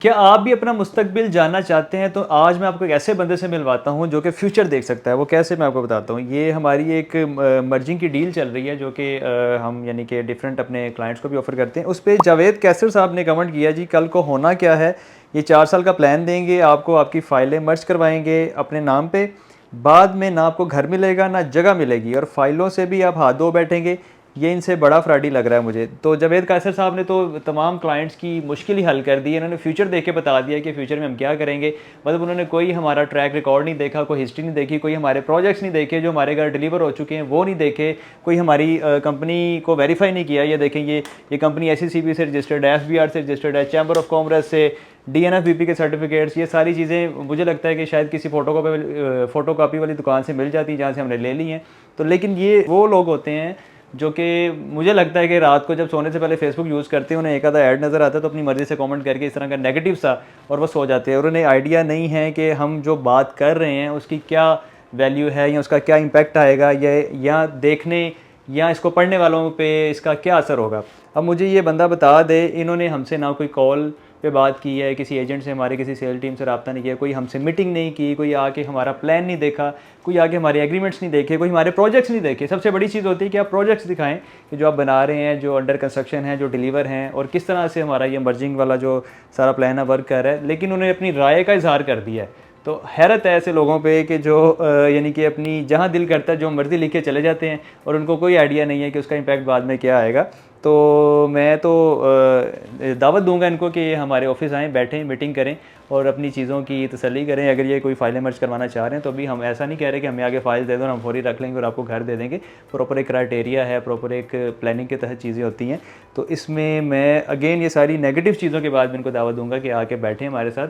क्या आप भी अपना मुस्तकबिल जानना चाहते हैं? तो आज मैं आपको एक ऐसे बंदे से मिलवाता हूँ जो कि फ्यूचर देख सकता है। वो कैसे, मैं आपको बताता हूँ। ये हमारी एक मर्जिंग की डील चल रही है जो कि हम यानी कि डिफरेंट अपने क्लाइंट्स को भी ऑफ़र करते हैं। उस पे जावेद कैसर साहब ने कमेंट किया, जी कल को होना क्या है, ये 4 साल का प्लान देंगे आपको, आपकी फ़ाइलें मर्ज करवाएँगे अपने नाम पे। बाद में ना आपको घर मिलेगा ना जगह मिलेगी और फ़ाइलों से भी आप हाथ धो बैठेंगे। ये इनसे बड़ा फ्रॉडी लग रहा है मुझे। तो जावेद कासर साहब ने तो तमाम क्लाइंट्स की मुश्किल ही हल कर दी है। इन्होंने फ्यूचर देख के बता दिया कि फ्यूचर में हम क्या करेंगे। मतलब उन्होंने कोई हमारा ट्रैक रिकॉर्ड नहीं देखा, कोई हिस्ट्री नहीं देखी, कोई हमारे प्रोजेक्ट्स नहीं देखे जो हमारे घर डिलीवर हो चुके हैं वो नहीं देखे, कोई हमारी कंपनी को वेरीफाई नहीं किया। ये देखें, ये कंपनी SECB से रजिस्टर्ड है, FBR से रजिस्टर्ड है, चैम्बर ऑफ कॉमर्स से, DNFBP के सर्टिफिकेट्स, ये सारी चीज़ें मुझे लगता है कि शायद किसी फ़ोटोकॉपी वाली दुकान से मिल जाती जहाँ से हमने ले ली हैं। तो लेकिन ये वो लोग होते हैं जो कि मुझे लगता है कि रात को जब सोने से पहले फेसबुक यूज़ करते हैं, उन्हें एक आधा ऐड नज़र आता है तो अपनी मर्ज़ी से कमेंट करके इस तरह का नेगेटिव सा, और वो सो जाते हैं और उन्हें आइडिया नहीं है कि हम जो बात कर रहे हैं उसकी क्या वैल्यू है या उसका क्या इम्पैक्ट आएगा, या देखने या इसको पढ़ने वालों पे इसका क्या असर होगा। अब मुझे ये बंदा बता दे, इन्होंने हमसे ना कोई कॉल पे बात की है, किसी एजेंट से, हमारे किसी सेल टीम से रब्ता नहीं किया, कोई हमसे मीटिंग नहीं की, कोई आके हमारा प्लान नहीं देखा, कोई आके हमारे एग्रीमेंट्स नहीं देखे, कोई हमारे प्रोजेक्ट्स नहीं देखे। सबसे बड़ी चीज़ होती है कि आप प्रोजेक्ट्स दिखाएं कि जो आप बना रहे हैं, जो अंडर कंस्ट्रक्शन है, जो डिलीवर हैं, और किस तरह से हमारा ये मर्जिंग वाला जो सारा प्लान है वर्क कर रहा है। लेकिन उन्होंने अपनी राय का इजहार कर दिया है। तो हैरत है ऐसे लोगों पे कि जो यानी कि अपनी जहाँ दिल करता है जो मर्ज़ी लिख के चले जाते हैं और उनको कोई आइडिया नहीं है कि उसका इम्पैक्ट बाद में क्या आएगा। तो मैं तो दावत दूंगा इनको कि ये हमारे ऑफिस आएँ, बैठें, मीटिंग करें और अपनी चीज़ों की तसल्ली करें। अगर ये कोई फ़ाइलें मर्ज करवाना चाह रहे हैं तो भी हम ऐसा नहीं कह रहे कि हमें आगे फ़ाइल दे दो और हम फौरी रख लेंगे और आपको घर दे देंगे। प्रॉपर एक क्राइटेरिया है, प्रॉपर एक प्लानिंग के तहत चीज़ें होती हैं। तो इसमें मैं अगेन ये सारी नेगेटिव चीज़ों के बाद मैं इनको दावत दूंगा कि आके बैठें हमारे साथ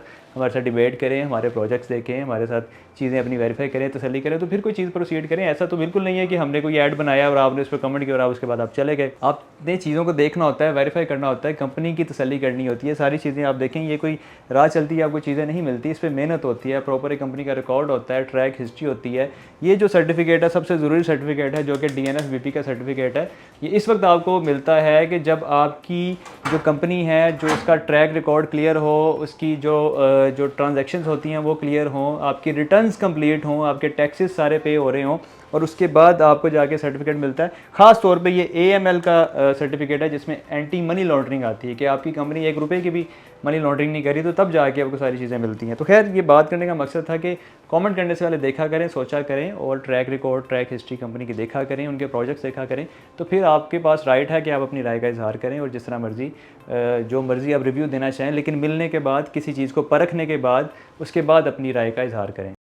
डिबेट करें, हमारे प्रोजेक्ट्स देखें, हमारे साथ चीज़ें अपनी वेरीफाई करें, तसल्ली करें, तो फिर कोई चीज़ प्रोसीड करें। ऐसा तो बिल्कुल नहीं है कि हमने कोई ऐड बनाया और आपने उस पर कमेंट किया और उसके बाद आप चले गए। आपने चीज़ों को देखना होता है, वेरीफाई करना होता है, कंपनी की तसल्ली करनी होती है। सारी चीज़ें आप देखें, ये कोई राह चलती है आपको चीज़ें नहीं मिलती, इस पर मेहनत होती है, प्रॉपर एक कंपनी का रिकॉर्ड होता है, ट्रैक हिस्ट्री होती है। ये जो सर्टिफिकेट है सबसे ज़रूरी सर्टिफिकेट है जो कि DNFBP का सर्टिफिकेट है। ये इस वक्त आपको मिलता है कि जब आपकी जो कंपनी है, जो उसका ट्रैक रिकॉर्ड क्लियर हो, उसकी जो ट्रांजैक्शंस होती हैं वो क्लियर हों, आपकी रिटर्न्स कंप्लीट हों, आपके टैक्सेस सारे पे हो रहे हों, और उसके बाद आपको जाके सर्टिफिकेट मिलता है। ख़ास तौर पे ये AML का सर्टिफिकेट है जिसमें एंटी मनी लॉन्ड्रिंग आती है कि आपकी कंपनी 1 रुपये की भी मनी लॉन्ड्रिंग नहीं करी, तो तब जाके आपको सारी चीज़ें मिलती हैं। तो खैर, ये बात करने का मकसद था कि कमेंट करने से पहले देखा करें, सोचा करें, और track record, track history company की देखा करें, उनके प्रोजेक्ट्स देखा करें। तो फिर आपके पास राइट है कि आप अपनी राय का इजहार करें और जिस तरह मर्ज़ी जो मर्ज़ी आप रिव्यू देना चाहें, लेकिन मिलने के बाद, किसी चीज़ को परखने के बाद, उसके बाद अपनी राय का इजहार करें।